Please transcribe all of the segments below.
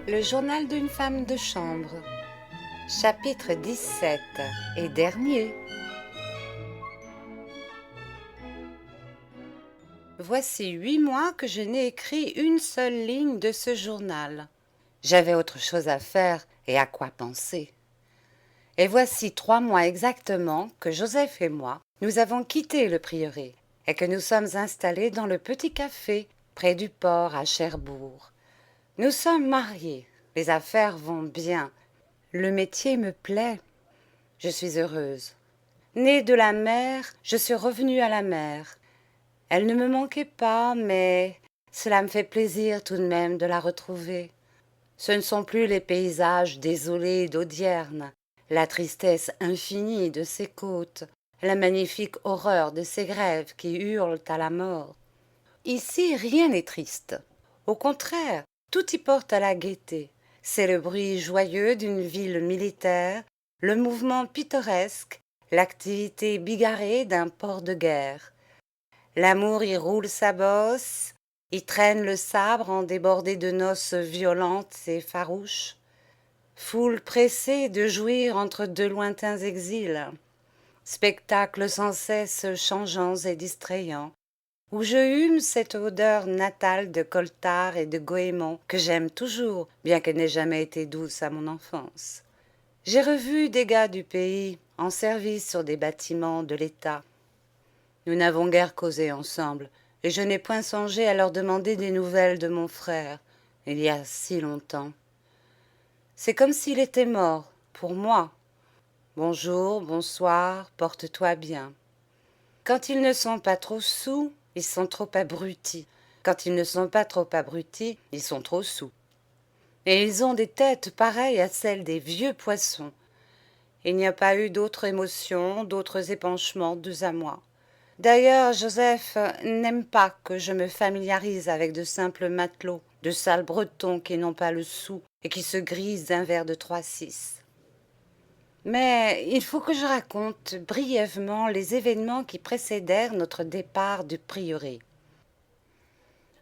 Le journal d'une femme de chambre, chapitre 17 et dernier. Voici 8 mois que je n'ai écrit une seule ligne de ce journal. J'avais autre chose à faire et à quoi penser. Et voici 3 mois exactement que Joseph et moi, nous avons quitté le prieuré et que nous sommes installés dans le petit café près du port à Cherbourg. Nous sommes mariés, les affaires vont bien, le métier me plaît, je suis heureuse. Née de la mer, je suis revenue à la mer. Elle ne me manquait pas, mais cela me fait plaisir tout de même de la retrouver. Ce ne sont plus les paysages désolés d'Audierne, la tristesse infinie de ses côtes, la magnifique horreur de ces grèves qui hurlent à la mort. Ici, rien n'est triste. Au contraire, tout y porte à la gaieté. C'est le bruit joyeux d'une ville militaire, le mouvement pittoresque, l'activité bigarrée d'un port de guerre. L'amour y roule sa bosse, y traîne le sabre en débordé de noces violentes et farouches. Foule pressée de jouir entre deux lointains exils. Spectacles sans cesse changeants et distrayants, où je hume cette odeur natale de coltard et de goémon que j'aime toujours, bien qu'elle n'ait jamais été douce à mon enfance. J'ai revu des gars du pays, en service sur des bâtiments de l'État. Nous n'avons guère causé ensemble, et je n'ai point songé à leur demander des nouvelles de mon frère, il y a si longtemps. C'est comme s'il était mort, pour moi. Bonjour, bonsoir, porte-toi bien. Quand ils ne sont pas trop saoux, ils sont trop abrutis. Quand ils ne sont pas trop abrutis, ils sont trop saoux. Et ils ont des têtes pareilles à celles des vieux poissons. Il n'y a pas eu d'autres émotions, d'autres épanchements deux à moi. D'ailleurs, Joseph n'aime pas que je me familiarise avec de simples matelots, de sales bretons qui n'ont pas le sou et qui se grisent d'un verre de 3-6. Mais il faut que je raconte brièvement les événements qui précédèrent notre départ du prieuré.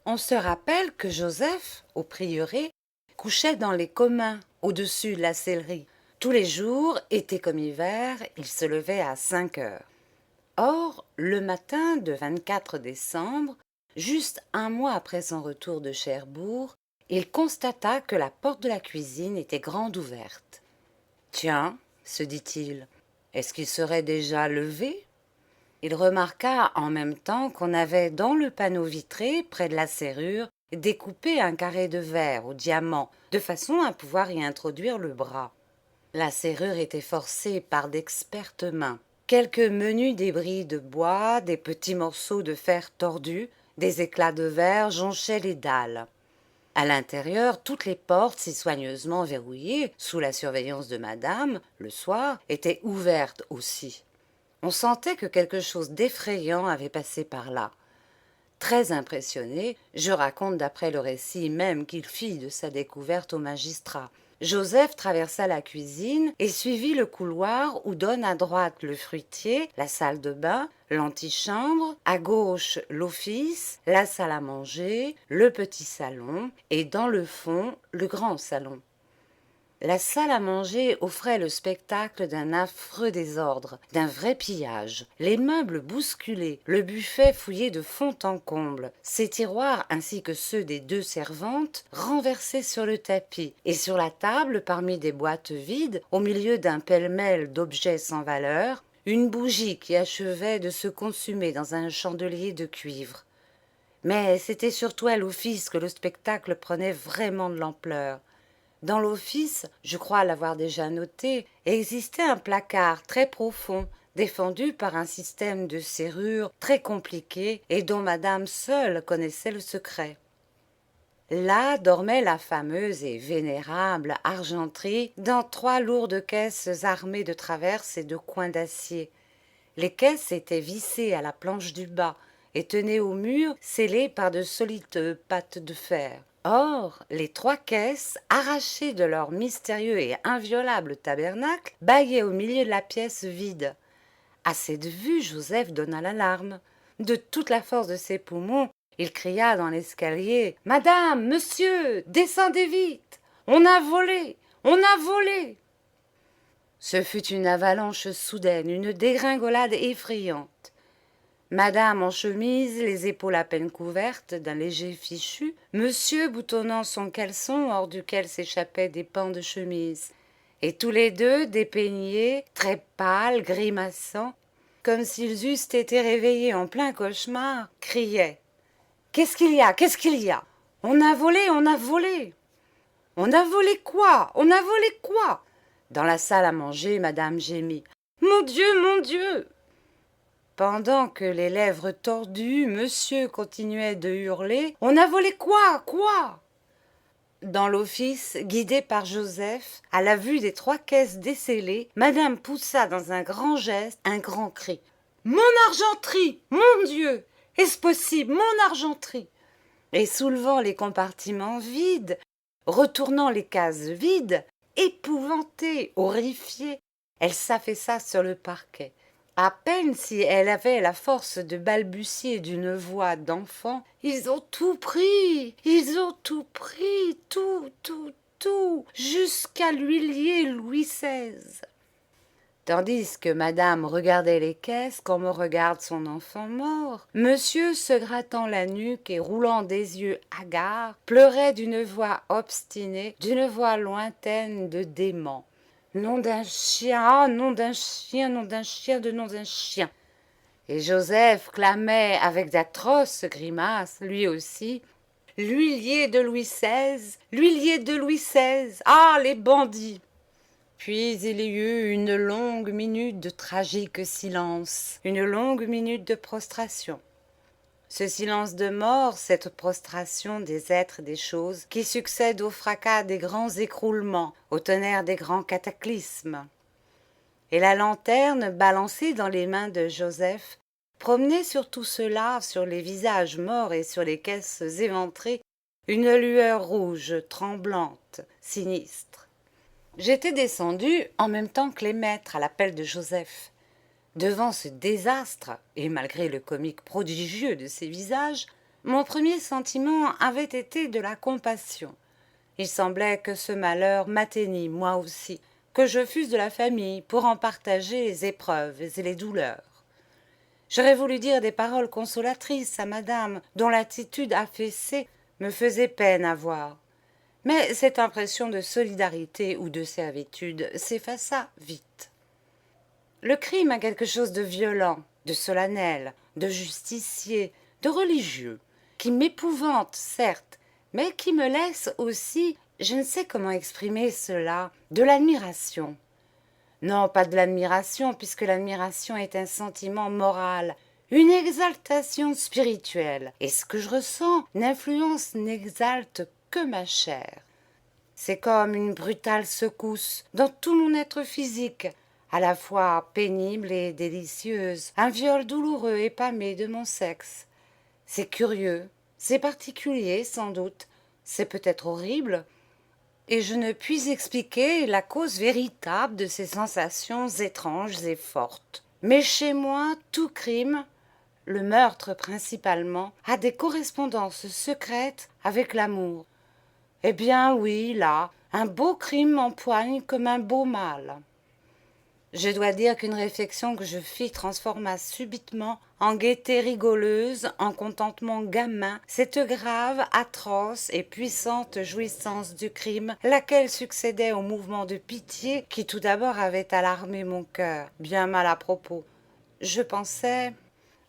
On se rappelle que Joseph, au prieuré, couchait dans les communs, au-dessus de la sellerie. Tous les jours, été comme hiver, il se levait à 5 heures. Or, le matin de 24 décembre, juste un mois après son retour de Cherbourg, il constata que la porte de la cuisine était grande ouverte. « Tiens, se dit-il, est-ce qu'il serait déjà levé ?» Il remarqua en même temps qu'on avait dans le panneau vitré, près de la serrure, découpé un carré de verre au diamant, de façon à pouvoir y introduire le bras. La serrure était forcée par d'expertes mains. Quelques menus débris de bois, des petits morceaux de fer tordus, des éclats de verre jonchaient les dalles. À l'intérieur, toutes les portes, si soigneusement verrouillées, sous la surveillance de madame, le soir, étaient ouvertes aussi. On sentait que quelque chose d'effrayant avait passé par là. Très impressionné, je raconte d'après le récit même qu'il fit de sa découverte au magistrat. Joseph traversa la cuisine et suivit le couloir où donne à droite le fruitier, la salle de bain, l'antichambre, à gauche l'office, la salle à manger, le petit salon et dans le fond le grand salon. La salle à manger offrait le spectacle d'un affreux désordre, d'un vrai pillage. Les meubles bousculés, le buffet fouillé de fond en comble, ses tiroirs ainsi que ceux des deux servantes renversés sur le tapis, et sur la table, parmi des boîtes vides, au milieu d'un pêle-mêle d'objets sans valeur, une bougie qui achevait de se consumer dans un chandelier de cuivre. Mais c'était surtout à l'office que le spectacle prenait vraiment de l'ampleur. Dans l'office, je crois l'avoir déjà noté, existait un placard très profond, défendu par un système de serrure très compliqué et dont madame seule connaissait le secret. Là dormait la fameuse et vénérable argenterie dans 3 lourdes caisses armées de traverses et de coins d'acier. Les caisses étaient vissées à la planche du bas et tenaient au mur scellées par de solides pattes de fer. Or, les 3 caisses, arrachées de leur mystérieux et inviolable tabernacle, bâillaient au milieu de la pièce vide. À cette vue, Joseph donna l'alarme. De toute la force de ses poumons, il cria dans l'escalier « Madame, monsieur, descendez vite !» On a volé! On a volé! Ce fut une avalanche soudaine, une dégringolade effrayante. Madame en chemise, les épaules à peine couvertes d'un léger fichu, monsieur boutonnant son caleçon hors duquel s'échappaient des pans de chemise, et tous les deux dépeignés, très pâles, grimaçant, comme s'ils eussent été réveillés en plein cauchemar, criaient. « Qu'est-ce qu'il y a? Qu'est-ce qu'il y a? On a volé, on a volé! On a volé quoi? On a volé quoi ?» Dans la salle à manger, madame gémit. « Mon Dieu, mon Dieu !» Pendant que les lèvres tordues, monsieur continuait de hurler. « On a volé quoi? Quoi ?» Dans l'office, guidée par Joseph, à la vue des 3 caisses décellées, madame poussa dans un grand geste, un grand cri. « Mon argenterie! Mon Dieu! Est-ce possible? Mon argenterie !» Et soulevant les compartiments vides, retournant les cases vides, épouvantée, horrifiée, elle s'affaissa sur le parquet. À peine si elle avait la force de balbutier d'une voix d'enfant. « Ils ont tout pris! Ils ont tout pris! Tout! Jusqu'à l'huilier Louis XVI !» Tandis que madame regardait les caisses comme on regarde son enfant mort, monsieur, se grattant la nuque et roulant des yeux hagards, pleurait d'une voix obstinée, d'une voix lointaine de dément. Nom d'un chien, ah, nom d'un chien, nom d'un chien, de nom d'un chien. Et Joseph clamait avec d'atroces grimaces, lui aussi. L'huilier de Louis XVI, l'huilier de Louis XVI, ah, les bandits! Puis il y eut une longue minute de tragique silence, une longue minute de prostration. Ce silence de mort, cette prostration des êtres et des choses qui succède au fracas des grands écroulements, au tonnerre des grands cataclysmes. Et la lanterne, balancée dans les mains de Joseph, promenait sur tout cela, sur les visages morts et sur les caisses éventrées, une lueur rouge, tremblante, sinistre. J'étais descendue en même temps que les maîtres à l'appel de Joseph. Devant ce désastre, et malgré le comique prodigieux de ces visages, mon premier sentiment avait été de la compassion. Il semblait que ce malheur m'atteignît moi aussi, que je fusse de la famille pour en partager les épreuves et les douleurs. J'aurais voulu dire des paroles consolatrices à madame, dont l'attitude affaissée me faisait peine à voir. Mais cette impression de solidarité ou de servitude s'effaça vite. Le crime a quelque chose de violent, de solennel, de justicier, de religieux, qui m'épouvante, certes, mais qui me laisse aussi, je ne sais comment exprimer cela, de l'admiration. Non, pas de l'admiration, puisque l'admiration est un sentiment moral, une exaltation spirituelle, et ce que je ressens n'exalte que ma chair. C'est comme une brutale secousse dans tout mon être physique, à la fois pénible et délicieuse, un viol douloureux et pâmé de mon sexe. C'est curieux, c'est particulier sans doute, c'est peut-être horrible, et je ne puis expliquer la cause véritable de ces sensations étranges et fortes. Mais chez moi, tout crime, le meurtre principalement, a des correspondances secrètes avec l'amour. Eh bien oui, là, un beau crime m'empoigne comme un beau mal. Je dois dire qu'une réflexion que je fis transforma subitement en gaieté rigoleuse, en contentement gamin, cette grave, atroce et puissante jouissance du crime, laquelle succédait au mouvement de pitié qui tout d'abord avait alarmé mon cœur, bien mal à propos. Je pensais,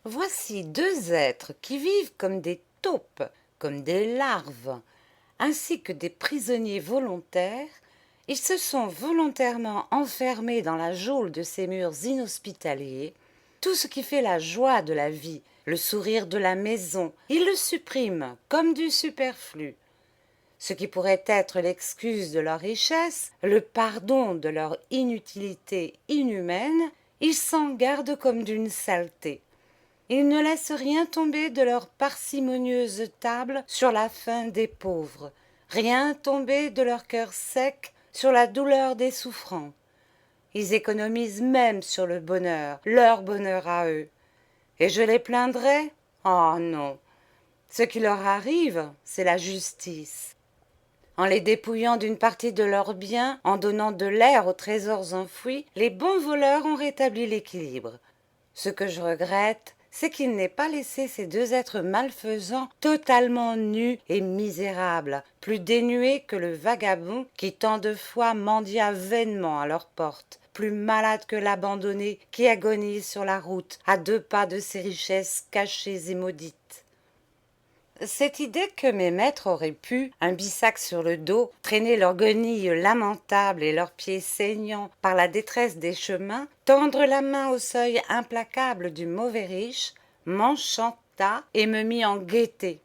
voici 2 êtres qui vivent comme des taupes, comme des larves, ainsi que des prisonniers volontaires. Ils se sont volontairement enfermés dans la geôle de ces murs inhospitaliers. Tout ce qui fait la joie de la vie, le sourire de la maison, ils le suppriment comme du superflu. Ce qui pourrait être l'excuse de leur richesse, le pardon de leur inutilité inhumaine, ils s'en gardent comme d'une saleté. Ils ne laissent rien tomber de leur parcimonieuse table sur la faim des pauvres, rien tomber de leur cœur sec sur la douleur des souffrants. Ils économisent même sur le bonheur, leur bonheur à eux. Et je les plaindrais? Oh non. Ce qui leur arrive, c'est la justice. En les dépouillant d'une partie de leurs biens, en donnant de l'air aux trésors enfouis, les bons voleurs ont rétabli l'équilibre. Ce que je regrette, c'est qu'il n'ait pas laissé ces deux êtres malfaisants totalement nus et misérables, plus dénués que le vagabond qui tant de fois mendia vainement à leur porte, plus malade que l'abandonné qui agonise sur la route à 2 pas de ses richesses cachées et maudites. Cette idée que mes maîtres auraient pu, un bissac sur le dos, traîner leurs guenilles lamentables et leurs pieds saignants par la détresse des chemins, tendre la main au seuil implacable du mauvais riche, m'enchanta et me mit en gaieté.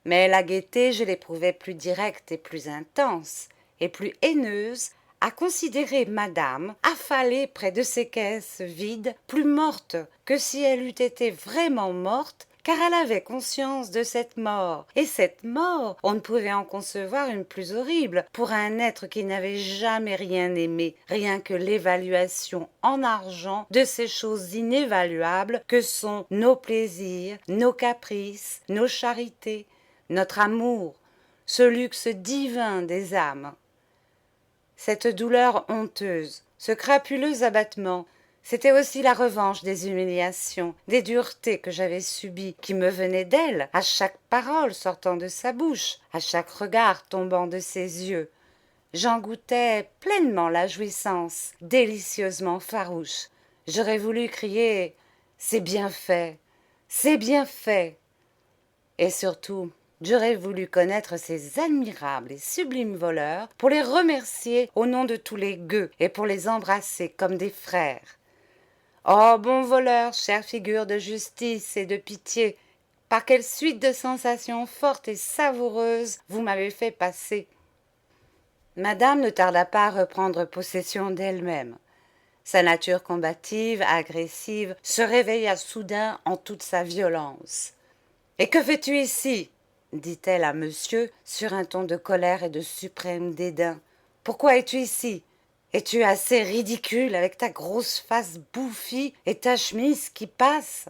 Mais la gaieté, je l'éprouvais plus directe et plus intense, et plus haineuse, à considérer madame, affalée près de ses caisses vides, plus morte que si elle eût été vraiment morte, car elle avait conscience de cette mort, et cette mort, on ne pouvait en concevoir une plus horrible pour un être qui n'avait jamais rien aimé, rien que l'évaluation en argent de ces choses inévaluables que sont nos plaisirs, nos caprices, nos charités, notre amour, ce luxe divin des âmes. Cette douleur honteuse, ce crapuleux abattement, c'était aussi la revanche des humiliations, des duretés que j'avais subies, qui me venaient d'elle, à chaque parole sortant de sa bouche, à chaque regard tombant de ses yeux. J'en goûtais pleinement la jouissance, délicieusement farouche. J'aurais voulu crier « C'est bien fait, c'est bien fait !» Et surtout, j'aurais voulu connaître ces admirables et sublimes voleurs pour les remercier au nom de tous les gueux et pour les embrasser comme des frères. Oh, bon voleur, chère figure de justice et de pitié, par quelle suite de sensations fortes et savoureuses vous m'avez fait passer. Madame ne tarda pas à reprendre possession d'elle-même. Sa nature combative, agressive, se réveilla soudain en toute sa violence. « Et que fais-tu ici ?» dit-elle à monsieur sur un ton de colère et de suprême dédain. « Pourquoi es-tu ici ? Es-tu assez ridicule avec ta grosse face bouffie et ta chemise qui passe?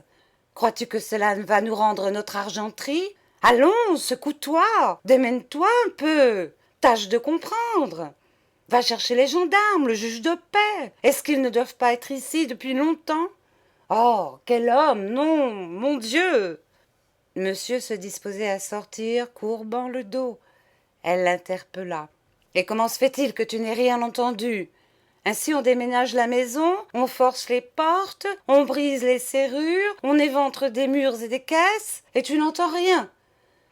Crois-tu que cela va nous rendre notre argenterie? Allons, secoue-toi, démène-toi un peu, tâche de comprendre. Va chercher les gendarmes, le juge de paix. Est-ce qu'ils ne doivent pas être ici depuis longtemps? Oh, quel homme, non, mon Dieu! » Monsieur se disposait à sortir, courbant le dos. Elle l'interpella. « Et comment se fait-il que tu n'aies rien entendu? Ainsi on déménage la maison, on force les portes, on brise les serrures, on éventre des murs et des caisses, et tu n'entends rien.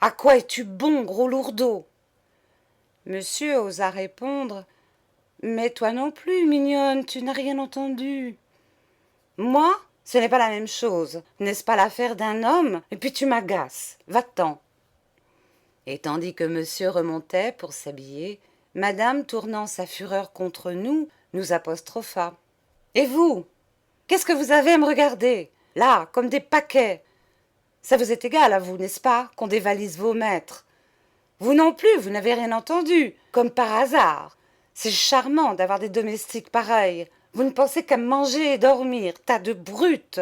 À quoi es-tu bon, gros lourdeau ?» Monsieur osa répondre. « Mais toi non plus, mignonne, tu n'as rien entendu. »« Moi, ce n'est pas la même chose. N'est-ce pas l'affaire d'un homme? Et puis tu m'agaces. Va-t'en. » Et tandis que monsieur remontait pour s'habiller, madame, tournant sa fureur contre nous, nous apostropha. « Et vous? Qu'est-ce que vous avez à me regarder? Là, comme des paquets. Ça vous est égal à vous, n'est-ce pas, qu'on dévalise vos maîtres? Vous non plus, vous n'avez rien entendu, comme par hasard. C'est charmant d'avoir des domestiques pareils. Vous ne pensez qu'à manger et dormir, tas de brutes. »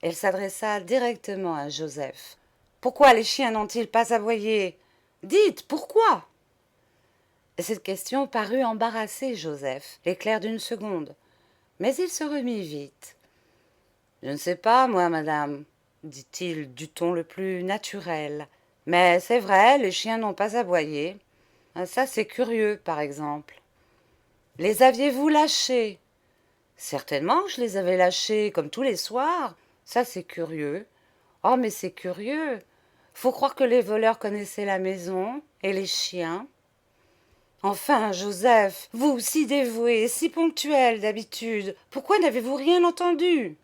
Elle s'adressa directement à Joseph. « Pourquoi les chiens n'ont-ils pas aboyé? Dites, pourquoi ?» Cette question parut embarrasser Joseph, l'éclair d'une seconde. Mais il se remit vite. « Je ne sais pas, moi, madame, » dit-il du ton le plus naturel. « Mais c'est vrai, les chiens n'ont pas aboyé. Ça, c'est curieux, par exemple. »« Les aviez-vous lâchés ?»« Certainement que je les avais lâchés, comme tous les soirs. Ça, c'est curieux. »« Oh, mais c'est curieux. Faut croire que les voleurs connaissaient la maison et les chiens. » Enfin, Joseph, vous, si dévoué, si ponctuel d'habitude, pourquoi n'avez-vous rien entendu?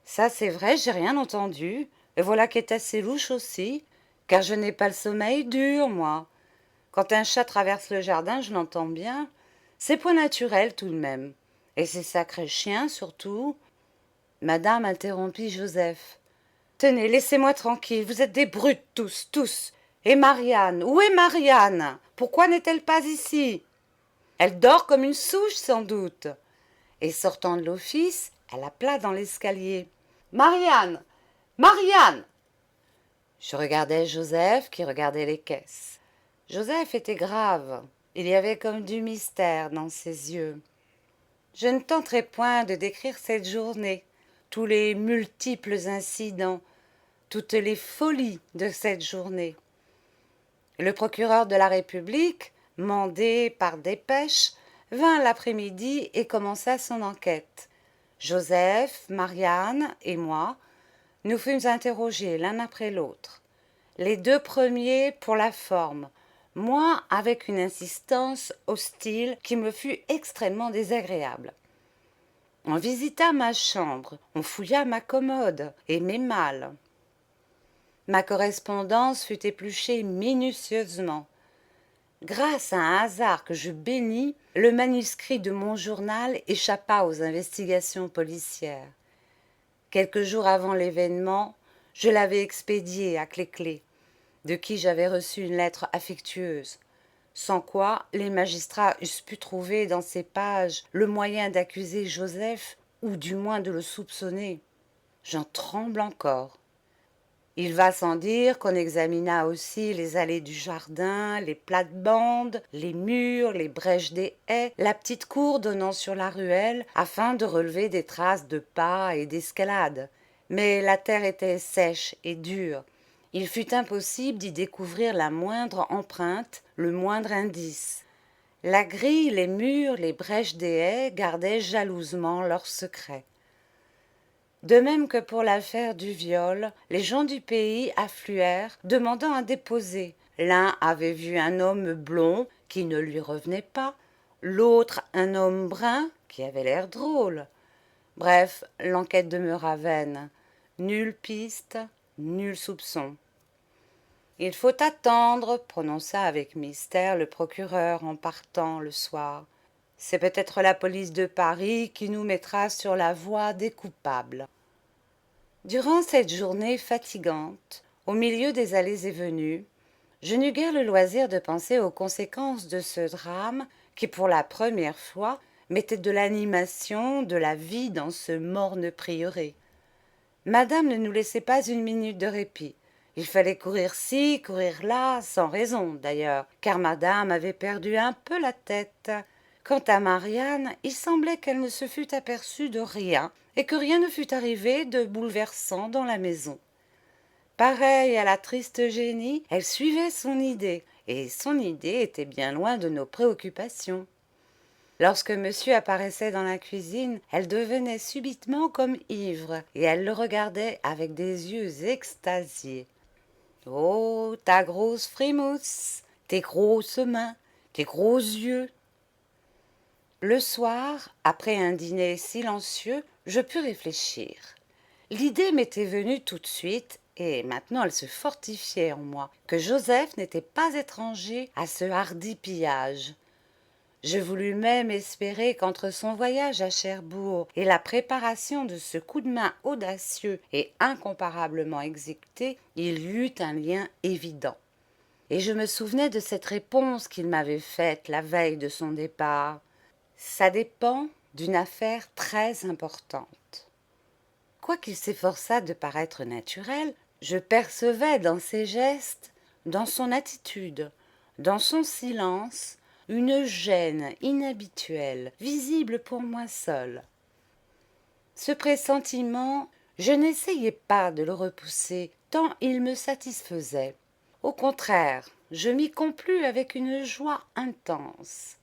Ça, c'est vrai, j'ai rien entendu, et voilà qui est assez louche aussi, car je n'ai pas le sommeil dur, moi. Quand un chat traverse le jardin, je l'entends bien. C'est point naturel tout de même. Et ces sacrés chiens, surtout. Madame interrompit Joseph. Tenez, laissez-moi tranquille, vous êtes des brutes tous, tous. Et Marianne, où est Marianne? Pourquoi n'est-elle pas ici? Elle dort comme une souche, sans doute. Et sortant de l'office, elle appela dans l'escalier. Marianne! Marianne! Je regardais Joseph qui regardait les caisses. Joseph était grave. Il y avait comme du mystère dans ses yeux. Je ne tenterai point de décrire cette journée, tous les multiples incidents, toutes les folies de cette journée. Le procureur de la République, mandé par dépêche, vint l'après-midi et commença son enquête. Joseph, Marianne et moi, nous fûmes interrogés l'un après l'autre. Les deux premiers pour la forme, moi avec une insistance hostile qui me fut extrêmement désagréable. On visita ma chambre, on fouilla ma commode et mes malles. Ma correspondance fut épluchée minutieusement. Grâce à un hasard que je bénis, le manuscrit de mon journal échappa aux investigations policières. Quelques jours avant l'événement, je l'avais expédié à Cléclé, de qui j'avais reçu une lettre affectueuse, sans quoi les magistrats eussent pu trouver dans ces pages le moyen d'accuser Joseph, ou du moins de le soupçonner. J'en tremble encore. Il va sans dire qu'on examina aussi les allées du jardin, les plates-bandes, les murs, les brèches des haies, la petite cour donnant sur la ruelle, afin de relever des traces de pas et d'escalade. Mais la terre était sèche et dure. Il fut impossible d'y découvrir la moindre empreinte, le moindre indice. La grille, les murs, les brèches des haies gardaient jalousement leur secret. De même que pour l'affaire du viol, les gens du pays affluèrent, demandant à déposer. L'un avait vu un homme blond qui ne lui revenait pas, l'autre un homme brun qui avait l'air drôle. Bref, l'enquête demeura vaine. Nulle piste, nul soupçon. Il faut attendre, prononça avec mystère le procureur en partant le soir. C'est peut-être la police de Paris qui nous mettra sur la voie des coupables. Durant cette journée fatigante, au milieu des allées et venues, je n'eus guère le loisir de penser aux conséquences de ce drame qui, pour la première fois, mettait de l'animation, de la vie dans ce morne prieuré. Madame ne nous laissait pas une minute de répit. Il fallait courir ci, courir là, sans raison d'ailleurs, car madame avait perdu un peu la tête. Quant à Marianne, il semblait qu'elle ne se fût aperçue de rien et que rien ne fût arrivé de bouleversant dans la maison. Pareille à la triste génie, elle suivait son idée, et son idée était bien loin de nos préoccupations. Lorsque monsieur apparaissait dans la cuisine, elle devenait subitement comme ivre, et elle le regardait avec des yeux extasiés. « Oh, ta grosse frimousse, tes grosses mains, tes gros yeux !» Le soir, après un dîner silencieux, je pus réfléchir. L'idée m'était venue tout de suite, et maintenant elle se fortifiait en moi, que Joseph n'était pas étranger à ce hardi pillage. Je voulus même espérer qu'entre son voyage à Cherbourg et la préparation de ce coup de main audacieux et incomparablement exécuté, il y eut un lien évident. Et je me souvenais de cette réponse qu'il m'avait faite la veille de son départ. Ça dépend d'une affaire très importante. Quoiqu'il s'efforçât de paraître naturel, je percevais dans ses gestes, dans son attitude, dans son silence, une gêne inhabituelle, visible pour moi seule. Ce pressentiment, je n'essayais pas de le repousser, tant il me satisfaisait. Au contraire, je m'y complus avec une joie intense.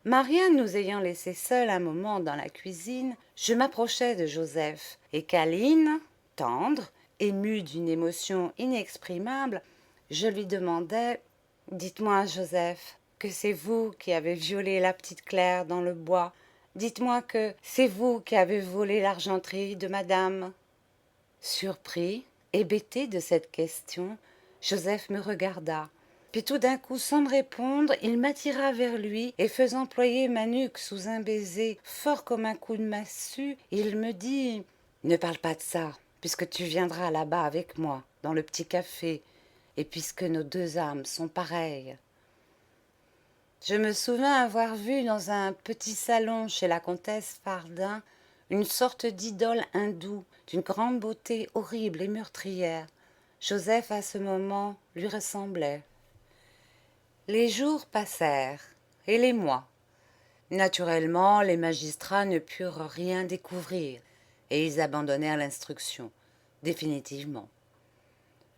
Marianne nous ayant laissés seuls un moment dans la cuisine, je m'approchai de Joseph, et câline, tendre, émue d'une émotion inexprimable, je lui demandai « Dites-moi, Joseph, que c'est vous qui avez violé la petite Claire dans le bois. Dites-moi que c'est vous qui avez volé l'argenterie de madame. » Surpris, hébété de cette question, Joseph me regarda. Puis tout d'un coup, sans me répondre, il m'attira vers lui et faisant ployer ma nuque sous un baiser fort comme un coup de massue, il me dit « Ne parle pas de ça, puisque tu viendras là-bas avec moi, dans le petit café, et puisque nos deux âmes sont pareilles. » Je me souviens avoir vu dans un petit salon chez la comtesse Fardin une sorte d'idole hindoue d'une grande beauté horrible et meurtrière. Joseph, à ce moment, lui ressemblait. Les jours passèrent, et les mois. Naturellement, les magistrats ne purent rien découvrir, et ils abandonnèrent l'instruction, définitivement.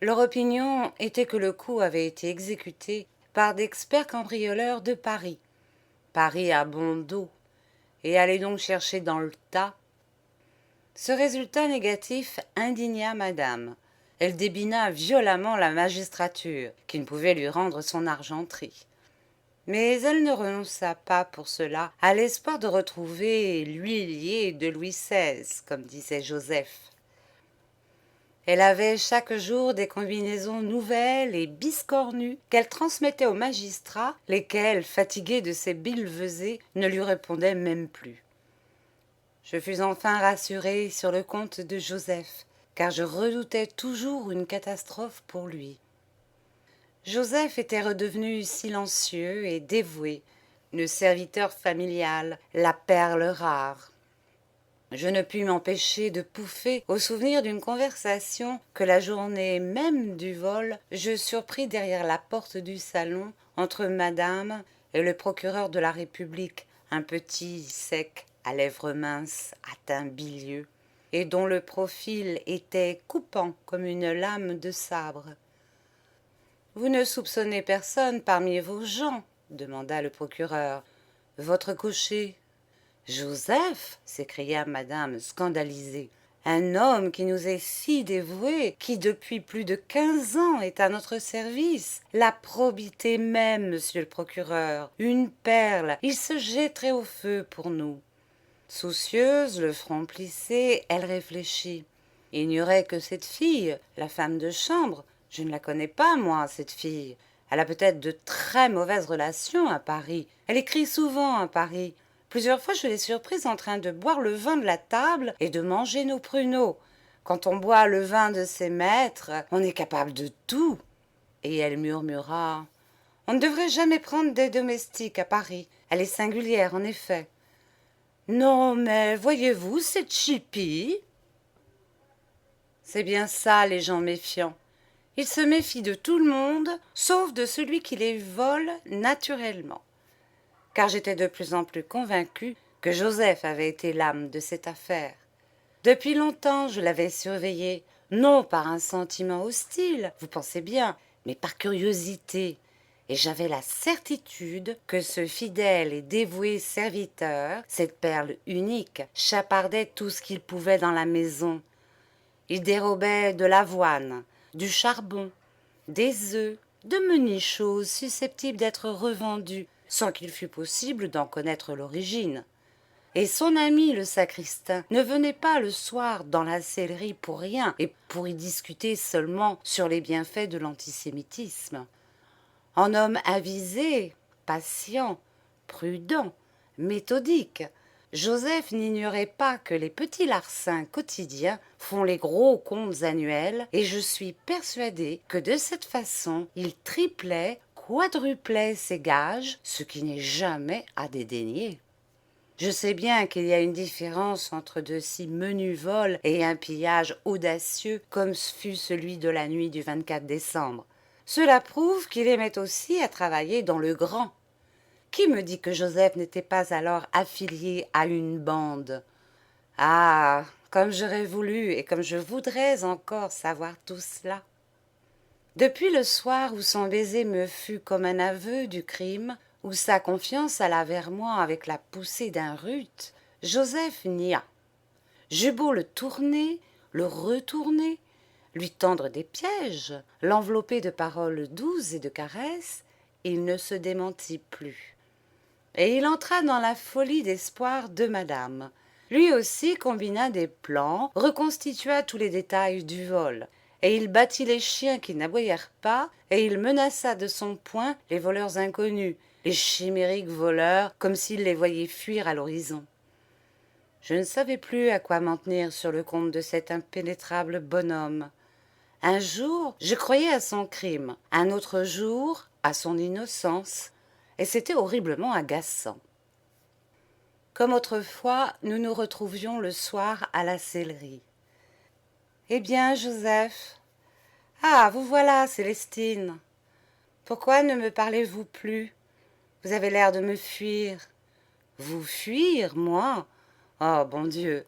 Leur opinion était que le coup avait été exécuté par d'experts cambrioleurs de Paris. Paris a bon dos, et allait donc chercher dans le tas. Ce résultat négatif indigna madame. Elle débina violemment la magistrature, qui ne pouvait lui rendre son argenterie. Mais elle ne renonça pas pour cela à l'espoir de retrouver l'huilier de Louis XVI, comme disait Joseph. Elle avait chaque jour des combinaisons nouvelles et biscornues qu'elle transmettait aux magistrats, lesquels, fatigués de ses billevesées, ne lui répondaient même plus. Je fus enfin rassurée sur le compte de Joseph, car je redoutais toujours une catastrophe pour lui. Joseph était redevenu silencieux et dévoué, le serviteur familial, la perle rare. Je ne pus m'empêcher de pouffer au souvenir d'une conversation que la journée même du vol, je surpris derrière la porte du salon entre madame et le procureur de la République, un petit sec à lèvres minces, à teint bilieux, et dont le profil était coupant comme une lame de sabre. « Vous ne soupçonnez personne parmi vos gens ?» demanda le procureur. « Votre cocher ?» « Joseph !» s'écria madame scandalisée. « Un homme qui nous est si dévoué, qui depuis plus de 15 ans est à notre service. La probité même, monsieur le procureur. Une perle, il se jetterait au feu pour nous. » Soucieuse, le front plissé, elle réfléchit. « Il n'y aurait que cette fille, la femme de chambre. Je ne la connais pas, moi, cette fille. Elle a peut-être de très mauvaises relations à Paris. Elle écrit souvent à Paris. Plusieurs fois, je l'ai surprise en train de boire le vin de la table et de manger nos pruneaux. Quand on boit le vin de ses maîtres, on est capable de tout. » Et elle murmura. « On ne devrait jamais prendre des domestiques à Paris. Elle est singulière, en effet. »« Non, mais voyez-vous, cette chipie ?» C'est bien ça, les gens méfiants. Ils se méfient de tout le monde, sauf de celui qui les vole naturellement. Car j'étais de plus en plus convaincue que Joseph avait été l'âme de cette affaire. Depuis longtemps, je l'avais surveillé, non par un sentiment hostile, vous pensez bien, mais par curiosité, et j'avais la certitude que ce fidèle et dévoué serviteur, cette perle unique, chapardait tout ce qu'il pouvait dans la maison. Il dérobait de l'avoine, du charbon, des œufs, de menues choses susceptibles d'être revendues, sans qu'il fût possible d'en connaître l'origine. Et son ami le sacristain ne venait pas le soir dans la sellerie pour rien et pour y discuter seulement sur les bienfaits de l'antisémitisme. En homme avisé, patient, prudent, méthodique, Joseph n'ignorait pas que les petits larcins quotidiens font les gros comptes annuels, et je suis persuadée que de cette façon il triplait, quadruplait ses gages, ce qui n'est jamais à dédaigner. Je sais bien qu'il y a une différence entre de si menus vols et un pillage audacieux comme fut celui de la nuit du 24 décembre. Cela prouve qu'il aimait aussi à travailler dans le grand. Qui me dit que Joseph n'était pas alors affilié à une bande? Ah, comme j'aurais voulu et comme je voudrais encore savoir tout cela. Depuis le soir où son baiser me fut comme un aveu du crime, où sa confiance alla vers moi avec la poussée d'un rut, Joseph nia. J'eus beau le tourner, le retourner, lui tendre des pièges, l'envelopper de paroles douces et de caresses, il ne se démentit plus. Et il entra dans la folie d'espoir de madame. Lui aussi combina des plans, reconstitua tous les détails du vol, et il battit les chiens qui n'aboyèrent pas, et il menaça de son poing les voleurs inconnus, les chimériques voleurs, comme s'il les voyait fuir à l'horizon. Je ne savais plus à quoi m'en tenir sur le compte de cet impénétrable bonhomme. Un jour, je croyais à son crime, un autre jour, à son innocence, et c'était horriblement agaçant. Comme autrefois, nous nous retrouvions le soir à la sellerie. « Eh bien, Joseph ?»« Ah, vous voilà, Célestine !»« Pourquoi ne me parlez-vous plus? Vous avez l'air de me fuir. Vous fuir, moi? Oh, bon Dieu!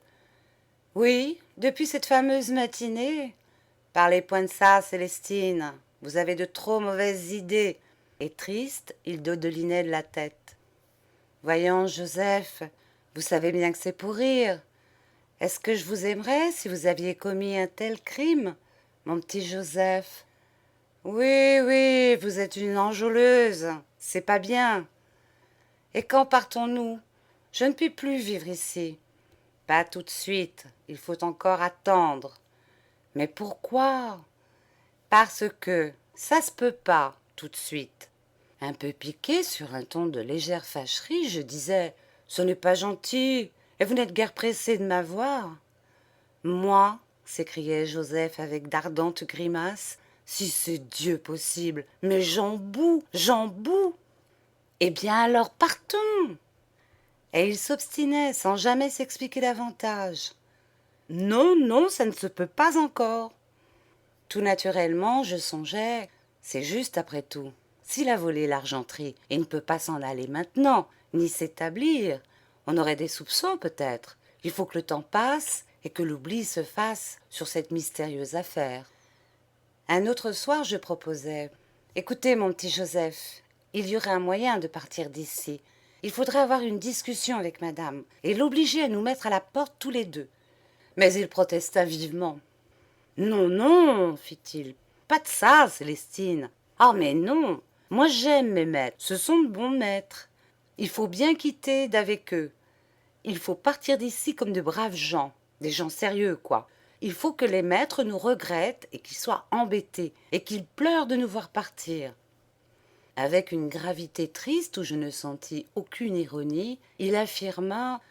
Oui, depuis cette fameuse matinée. Parlez point de ça, Célestine. Vous avez de trop mauvaises idées. Et triste, il dodelinait de la tête. Voyons, Joseph, vous savez bien que c'est pour rire. Est-ce que je vous aimerais si vous aviez commis un tel crime, mon petit Joseph? Oui, oui, vous êtes une enjôleuse. C'est pas bien. Et quand partons-nous? Je ne puis plus vivre ici. Pas tout de suite. Il faut encore attendre. Mais pourquoi? Parce que ça se peut pas tout de suite. Un peu piqué sur un ton de légère fâcherie, je disais: ce n'est pas gentil, et vous n'êtes guère pressé de m'avoir. Moi, s'écriait Joseph avec d'ardentes grimaces, si c'est Dieu possible, mais j'en boue, j'en boue. Eh bien alors partons. Et il s'obstinait sans jamais s'expliquer davantage. Non, non, ça ne se peut pas encore. Tout naturellement, je songeais, c'est juste après tout. S'il a volé l'argenterie et ne peut pas s'en aller maintenant, ni s'établir, on aurait des soupçons peut-être. Il faut que le temps passe et que l'oubli se fasse sur cette mystérieuse affaire. Un autre soir, je proposais: écoutez, mon petit Joseph, il y aurait un moyen de partir d'ici. Il faudrait avoir une discussion avec madame et l'obliger à nous mettre à la porte tous les deux. Mais il protesta vivement. Non, non, fit-il, pas de ça, Célestine. Ah, mais non, moi j'aime mes maîtres, ce sont de bons maîtres. Il faut bien quitter d'avec eux. Il faut partir d'ici comme de braves gens, des gens sérieux, quoi. Il faut que les maîtres nous regrettent et qu'ils soient embêtés et qu'ils pleurent de nous voir partir. Avec une gravité triste où je ne sentis aucune ironie, il affirma: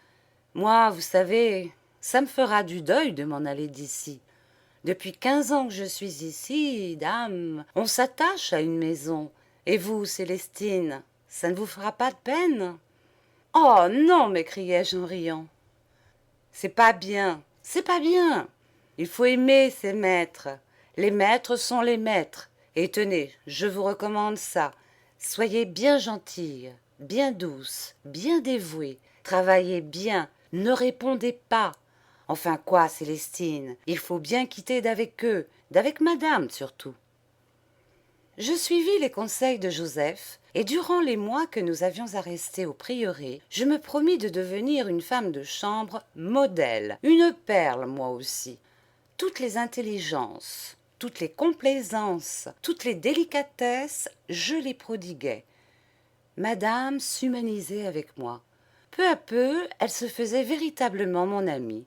moi, vous savez, ça me fera du deuil de m'en aller d'ici. Depuis 15 ans que je suis ici, dame, on s'attache à une maison. Et vous, Célestine, ça ne vous fera pas de peine? Oh non, m'écriai-je en riant. C'est pas bien, c'est pas bien. Il faut aimer ses maîtres. Les maîtres sont les maîtres. Et tenez, je vous recommande ça. Soyez bien gentille, bien douce, bien dévouée. Travaillez bien, ne répondez pas. Enfin quoi, Célestine, il faut bien quitter d'avec eux, d'avec madame surtout. Je suivis les conseils de Joseph, et durant les mois que nous avions à rester au prieuré, je me promis de devenir une femme de chambre modèle, une perle moi aussi. Toutes les intelligences, toutes les complaisances, toutes les délicatesses, je les prodiguais. Madame s'humanisait avec moi. Peu à peu, elle se faisait véritablement mon amie.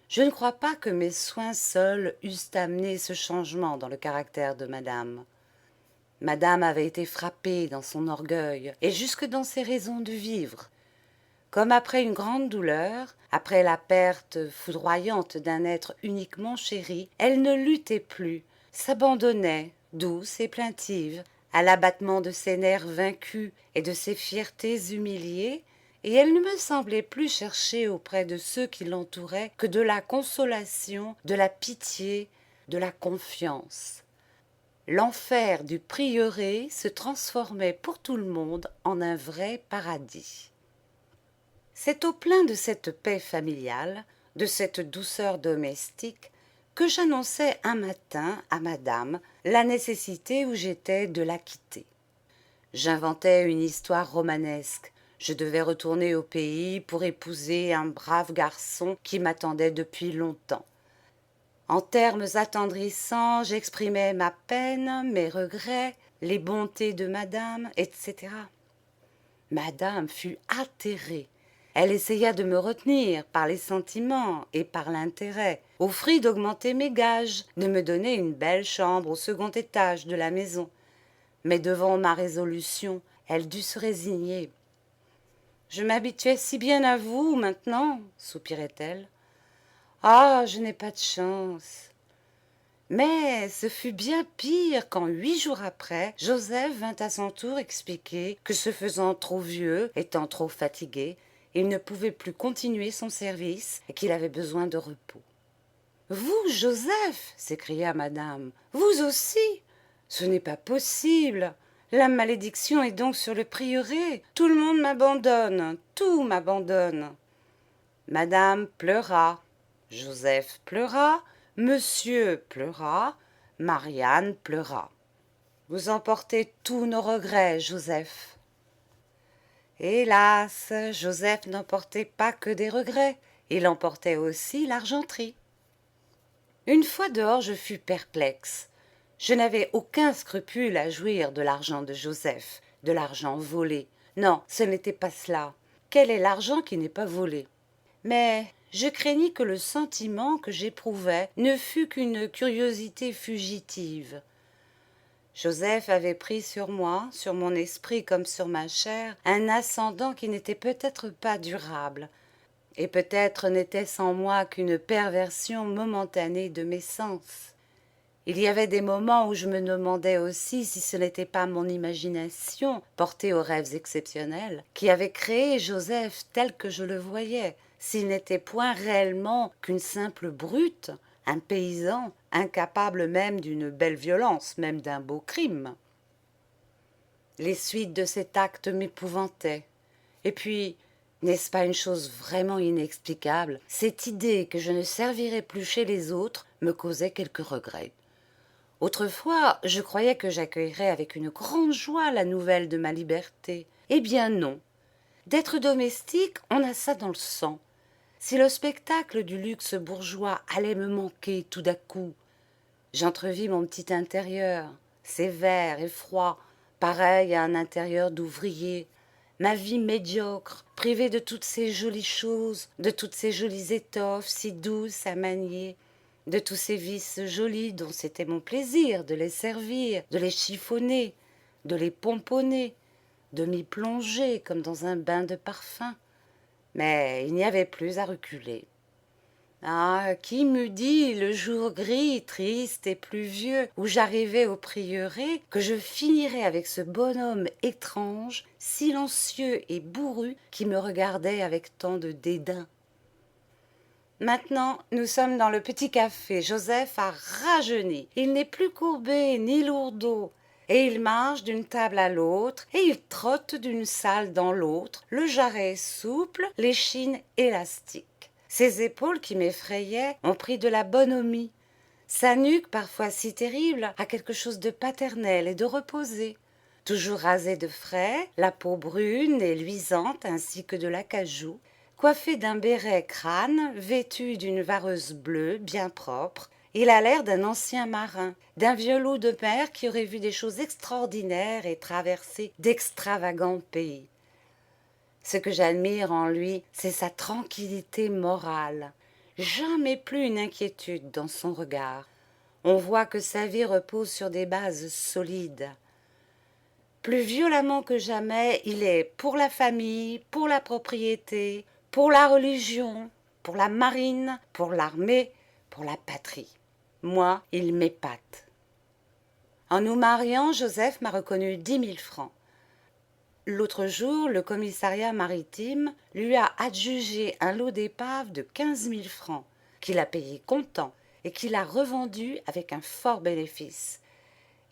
Je ne crois pas que mes soins seuls eussent amené ce changement dans le caractère de madame. Madame avait été frappée dans son orgueil et jusque dans ses raisons de vivre. Comme après une grande douleur, après la perte foudroyante d'un être uniquement chéri, elle ne luttait plus, s'abandonnait, douce et plaintive, à l'abattement de ses nerfs vaincus et de ses fiertés humiliées, et elle ne me semblait plus chercher auprès de ceux qui l'entouraient que de la consolation, de la pitié, de la confiance. L'enfer du prieuré se transformait pour tout le monde en un vrai paradis. C'est au plein de cette paix familiale, de cette douceur domestique, que j'annonçai un matin à madame la nécessité où j'étais de la quitter. J'inventai une histoire romanesque. Je devais retourner au pays pour épouser un brave garçon qui m'attendait depuis longtemps. En termes attendrissants, j'exprimais ma peine, mes regrets, les bontés de madame, etc. Madame fut atterrée. Elle essaya de me retenir par les sentiments et par l'intérêt, offrit d'augmenter mes gages, de me donner une belle chambre au second étage de la maison. Mais devant ma résolution, elle dut se résigner. « Je m'habituais si bien à vous, maintenant, soupirait-elle. Ah, je n'ai pas de chance. » Mais ce fut bien pire quand 8 jours après, Joseph vint à son tour expliquer que se faisant trop vieux, étant trop fatigué, il ne pouvait plus continuer son service et qu'il avait besoin de repos. « Vous, Joseph !» s'écria madame. « Vous aussi ! Ce n'est pas possible. La malédiction est donc sur le prieuré. Tout le monde m'abandonne, tout m'abandonne. Madame pleura, Joseph pleura, monsieur pleura, Marianne pleura. Vous emportez tous nos regrets, Joseph. Hélas, Joseph n'emportait pas que des regrets, il emportait aussi l'argenterie. Une fois dehors, je fus perplexe. Je n'avais aucun scrupule à jouir de l'argent de Joseph, de l'argent volé. Non, ce n'était pas cela. Quel est l'argent qui n'est pas volé? Mais je craignis que le sentiment que j'éprouvais ne fût qu'une curiosité fugitive. Joseph avait pris sur moi, sur mon esprit comme sur ma chair, un ascendant qui n'était peut-être pas durable, et peut-être n'était-ce en moi qu'une perversion momentanée de mes sens. Il y avait des moments où je me demandais aussi si ce n'était pas mon imagination, portée aux rêves exceptionnels, qui avait créé Joseph tel que je le voyais, s'il n'était point réellement qu'une simple brute, un paysan, incapable même d'une belle violence, même d'un beau crime. Les suites de cet acte m'épouvantaient. Et puis, n'est-ce pas une chose vraiment inexplicable? Cette idée que je ne servirais plus chez les autres me causait quelques regrets. Autrefois, je croyais que j'accueillerais avec une grande joie la nouvelle de ma liberté. Eh bien non. D'être domestique, on a ça dans le sang. Si le spectacle du luxe bourgeois allait me manquer tout d'un coup, j'entrevis mon petit intérieur, sévère et froid, pareil à un intérieur d'ouvrier, ma vie médiocre, privée de toutes ces jolies choses, de toutes ces jolies étoffes si douces à manier, de tous ces vices jolis dont c'était mon plaisir de les servir, de les chiffonner, de les pomponner, de m'y plonger comme dans un bain de parfum. Mais il n'y avait plus à reculer. Ah, qui m'eût dit, le jour gris, triste et pluvieux, où j'arrivais au prieuré, que je finirais avec ce bonhomme étrange, silencieux et bourru, qui me regardait avec tant de dédain. Maintenant, nous sommes dans le petit café. Joseph a rajeuni. Il n'est plus courbé ni lourdeau. Et il marche d'une table à l'autre, et il trotte d'une salle dans l'autre, le jarret souple, l'échine élastique. Ses épaules qui m'effrayaient ont pris de la bonhomie. Sa nuque, parfois si terrible, a quelque chose de paternel et de reposé. Toujours rasé de frais, la peau brune et luisante ainsi que de l'acajou, coiffé d'un béret crâne, vêtu d'une vareuse bleue bien propre, il a l'air d'un ancien marin, d'un vieux loup de mer qui aurait vu des choses extraordinaires et traversé d'extravagants pays. Ce que j'admire en lui, c'est sa tranquillité morale. Jamais plus une inquiétude dans son regard. On voit que sa vie repose sur des bases solides. Plus violemment que jamais, il est pour la famille, pour la propriété, pour la religion, pour la marine, pour l'armée, pour la patrie. Moi, il m'épate. En nous mariant, Joseph m'a reconnu 10 000 francs. L'autre jour, le commissariat maritime lui a adjugé un lot d'épave de 15 000 francs, qu'il a payé comptant et qu'il a revendu avec un fort bénéfice.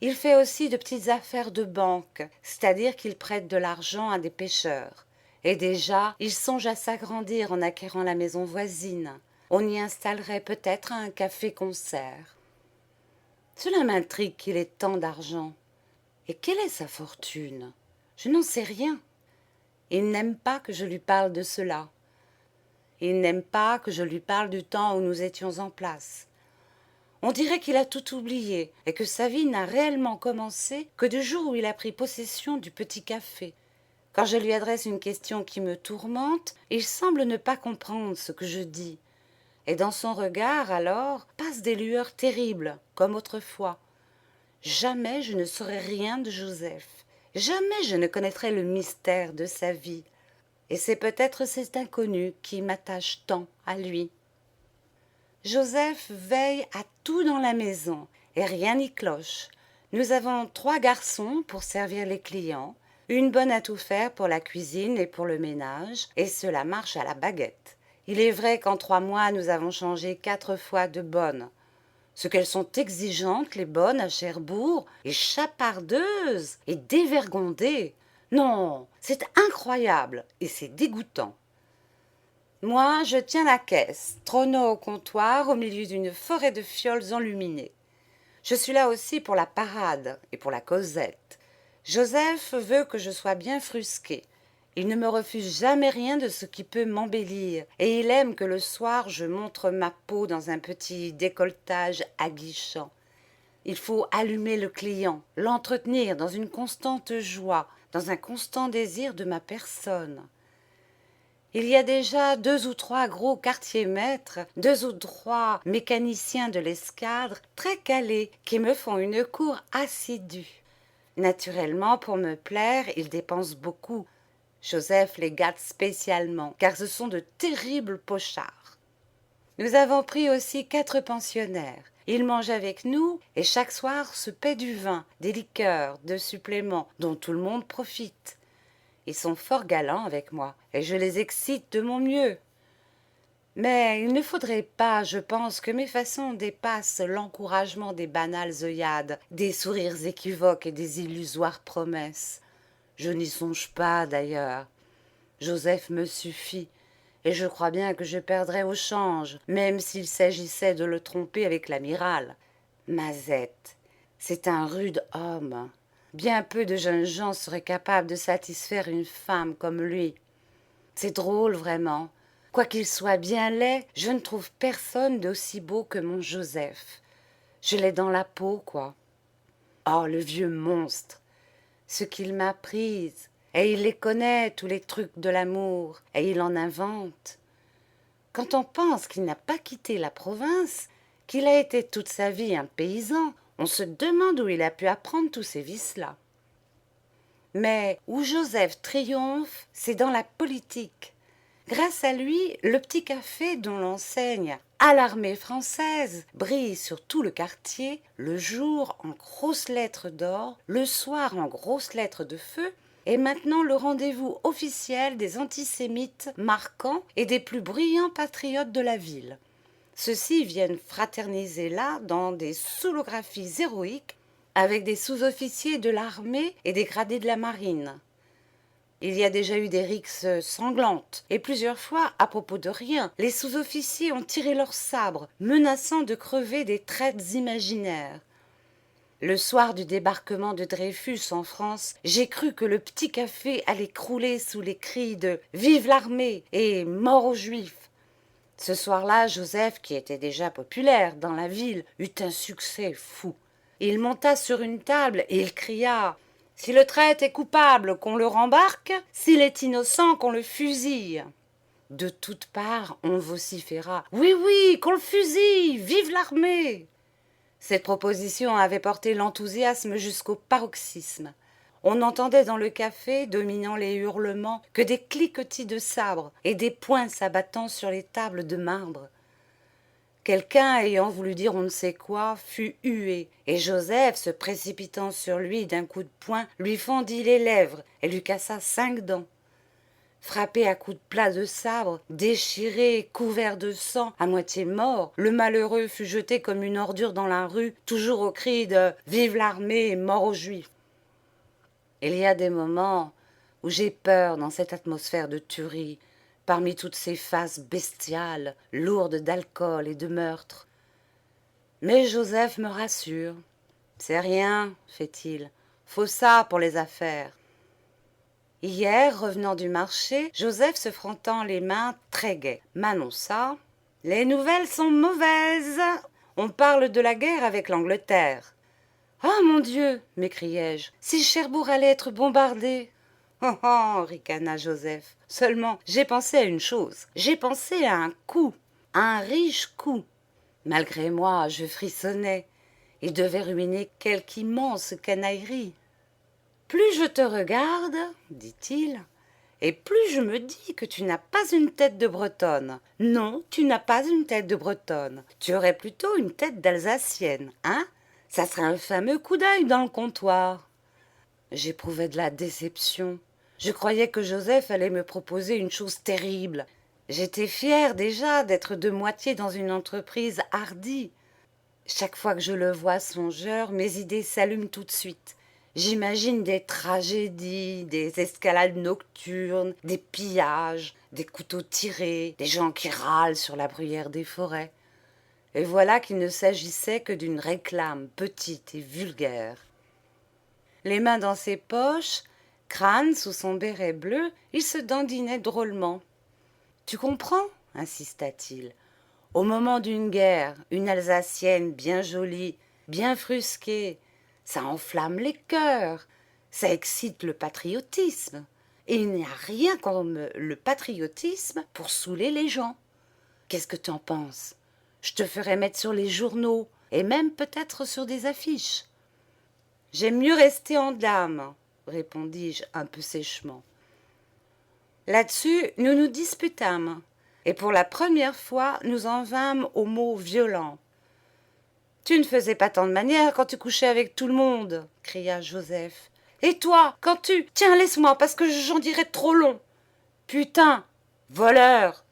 Il fait aussi de petites affaires de banque, c'est-à-dire qu'il prête de l'argent à des pêcheurs. Et déjà, il songe à s'agrandir en acquérant la maison voisine. On y installerait peut-être un café-concert. Cela m'intrigue qu'il ait tant d'argent. Et quelle est sa fortune? Je n'en sais rien. Il n'aime pas que je lui parle de cela. Il n'aime pas que je lui parle du temps où nous étions en place. On dirait qu'il a tout oublié et que sa vie n'a réellement commencé que du jour où il a pris possession du petit café. Quand je lui adresse une question qui me tourmente, il semble ne pas comprendre ce que je dis. Et dans son regard, alors, passent des lueurs terribles, comme autrefois. Jamais je ne saurais rien de Joseph. Jamais je ne connaîtrai le mystère de sa vie. Et c'est peut-être cet inconnu qui m'attache tant à lui. Joseph veille à tout dans la maison, et rien n'y cloche. Nous avons 3 garçons pour servir les clients, une bonne à tout faire pour la cuisine et pour le ménage, et cela marche à la baguette. Il est vrai qu'en 3 mois, nous avons changé 4 fois de bonne. Ce qu'elles sont exigeantes, les bonnes à Cherbourg, et chapardeuses, et dévergondées. Non, c'est incroyable, et c'est dégoûtant. Moi, je tiens la caisse, trônant au comptoir au milieu d'une forêt de fioles enluminées. Je suis là aussi pour la parade et pour la causette. Joseph veut que je sois bien frusquée. Il ne me refuse jamais rien de ce qui peut m'embellir, et il aime que le soir je montre ma peau dans un petit décolletage aguichant. Il faut allumer le client, l'entretenir dans une constante joie, dans un constant désir de ma personne. Il y a déjà 2 ou 3 gros quartiers-maîtres, 2 ou 3 mécaniciens de l'escadre très calés qui me font une cour assidue. Naturellement, pour me plaire, ils dépensent beaucoup. Joseph les gâte spécialement, car ce sont de terribles pochards. Nous avons pris aussi 4 pensionnaires. Ils mangent avec nous et chaque soir se paient du vin, des liqueurs, de suppléments dont tout le monde profite. Ils sont fort galants avec moi et je les excite de mon mieux. Mais il ne faudrait pas, je pense, que mes façons dépassent l'encouragement des banales œillades, des sourires équivoques et des illusoires promesses. Je n'y songe pas, d'ailleurs. Joseph me suffit, et je crois bien que je perdrais au change, même s'il s'agissait de le tromper avec l'amiral. Mazette, c'est un rude homme. Bien peu de jeunes gens seraient capables de satisfaire une femme comme lui. C'est drôle, vraiment. Quoiqu'il soit bien laid, je ne trouve personne d'aussi beau que mon Joseph. Je l'ai dans la peau, quoi. Oh, le vieux monstre! Ce qu'il m'a prise, et il les connaît, tous les trucs de l'amour, et il en invente. Quand on pense qu'il n'a pas quitté la province, qu'il a été toute sa vie un paysan, on se demande où il a pu apprendre tous ces vices-là. Mais où Joseph triomphe, c'est dans la politique. Grâce à lui, le petit café dont l'enseigne à l'armée française brille sur tout le quartier, le jour en grosses lettres d'or, le soir en grosses lettres de feu, est maintenant le rendez-vous officiel des antisémites marquants et des plus brillants patriotes de la ville. Ceux-ci viennent fraterniser là dans des soulographies héroïques avec des sous-officiers de l'armée et des gradés de la marine. Il y a déjà eu des rixes sanglantes, et plusieurs fois, à propos de rien, les sous-officiers ont tiré leurs sabres, menaçant de crever des traites imaginaires. Le soir du débarquement de Dreyfus en France, j'ai cru que le petit café allait crouler sous les cris de « Vive l'armée » et « Mort aux Juifs ». Ce soir-là, Joseph, qui était déjà populaire dans la ville, eut un succès fou. Il monta sur une table et il cria « Si le traître est coupable, qu'on le rembarque, s'il est innocent, qu'on le fusille !» De toutes parts, on vociféra « Oui, oui, qu'on le fusille! Vive l'armée !» Cette proposition avait porté l'enthousiasme jusqu'au paroxysme. On n'entendait dans le café, dominant les hurlements, que des cliquetis de sabres et des poings s'abattant sur les tables de marbre. Quelqu'un, ayant voulu dire on ne sait quoi, fut hué, et Joseph, se précipitant sur lui d'un coup de poing, lui fendit les lèvres et lui cassa 5 dents. Frappé à coups de plat de sabre, déchiré, couvert de sang, à moitié mort, le malheureux fut jeté comme une ordure dans la rue, toujours au cri de « Vive l'armée et mort aux Juifs !» Il y a des moments où j'ai peur dans cette atmosphère de tuerie, parmi toutes ces faces bestiales, lourdes d'alcool et de meurtre. Mais Joseph me rassure. « C'est rien, fait-il, faut ça pour les affaires. » Hier, revenant du marché, Joseph, se frottant les mains très gai, m'annonça « Les nouvelles sont mauvaises. On parle de la guerre avec l'Angleterre. »« Ah, mon Dieu !» m'écriai-je. « Si Cherbourg allait être bombardé !»« Oh, oh !» ricana Joseph. « Seulement, j'ai pensé à une chose. J'ai pensé à un coup, à un riche coup. » Malgré moi, je frissonnais. Il devait ruiner quelque immense canaillerie. « Plus je te regarde, dit-il, et plus je me dis que tu n'as pas une tête de Bretonne. Non, tu n'as pas une tête de Bretonne. Tu aurais plutôt une tête d'Alsacienne, hein? Ça serait un fameux coup d'œil dans le comptoir. » J'éprouvais de la déception. Je croyais que Joseph allait me proposer une chose terrible. J'étais fière déjà d'être de moitié dans une entreprise hardie. Chaque fois que je le vois songeur, mes idées s'allument tout de suite. J'imagine des tragédies, des escalades nocturnes, des pillages, des couteaux tirés, des gens qui râlent sur la bruyère des forêts. Et voilà qu'il ne s'agissait que d'une réclame petite et vulgaire. Les mains dans ses poches, crâne sous son béret bleu, il se dandinait drôlement. Tu comprends, insista-t-il. Au moment d'une guerre, une Alsacienne bien jolie, bien frusquée, ça enflamme les cœurs, ça excite le patriotisme. Et il n'y a rien comme le patriotisme pour saouler les gens. Qu'est-ce que tu en penses? Je te ferai mettre sur les journaux et même peut-être sur des affiches. J'aime mieux rester en dame, répondis-je un peu sèchement. Là-dessus, nous nous disputâmes, et pour la première fois, nous en vînmes aux mots violents. Tu ne faisais pas tant de manières quand tu couchais avec tout le monde, cria Joseph. Et toi, quand tu... Tiens, laisse-moi, parce que j'en dirai trop long. Putain, voleur.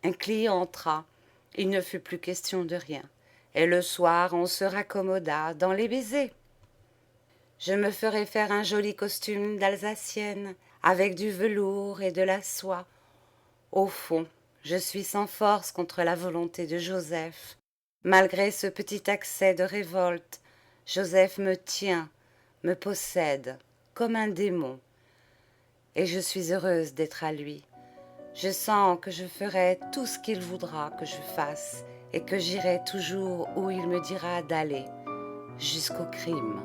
Un client entra. Il ne fut plus question de rien. Et le soir, on se raccommoda dans les baisers. Je me ferai faire un joli costume d'Alsacienne, avec du velours et de la soie. Au fond, je suis sans force contre la volonté de Joseph. Malgré ce petit accès de révolte, Joseph me tient, me possède, comme un démon. Et je suis heureuse d'être à lui. Je sens que je ferai tout ce qu'il voudra que je fasse, et que j'irai toujours où il me dira d'aller, jusqu'au crime.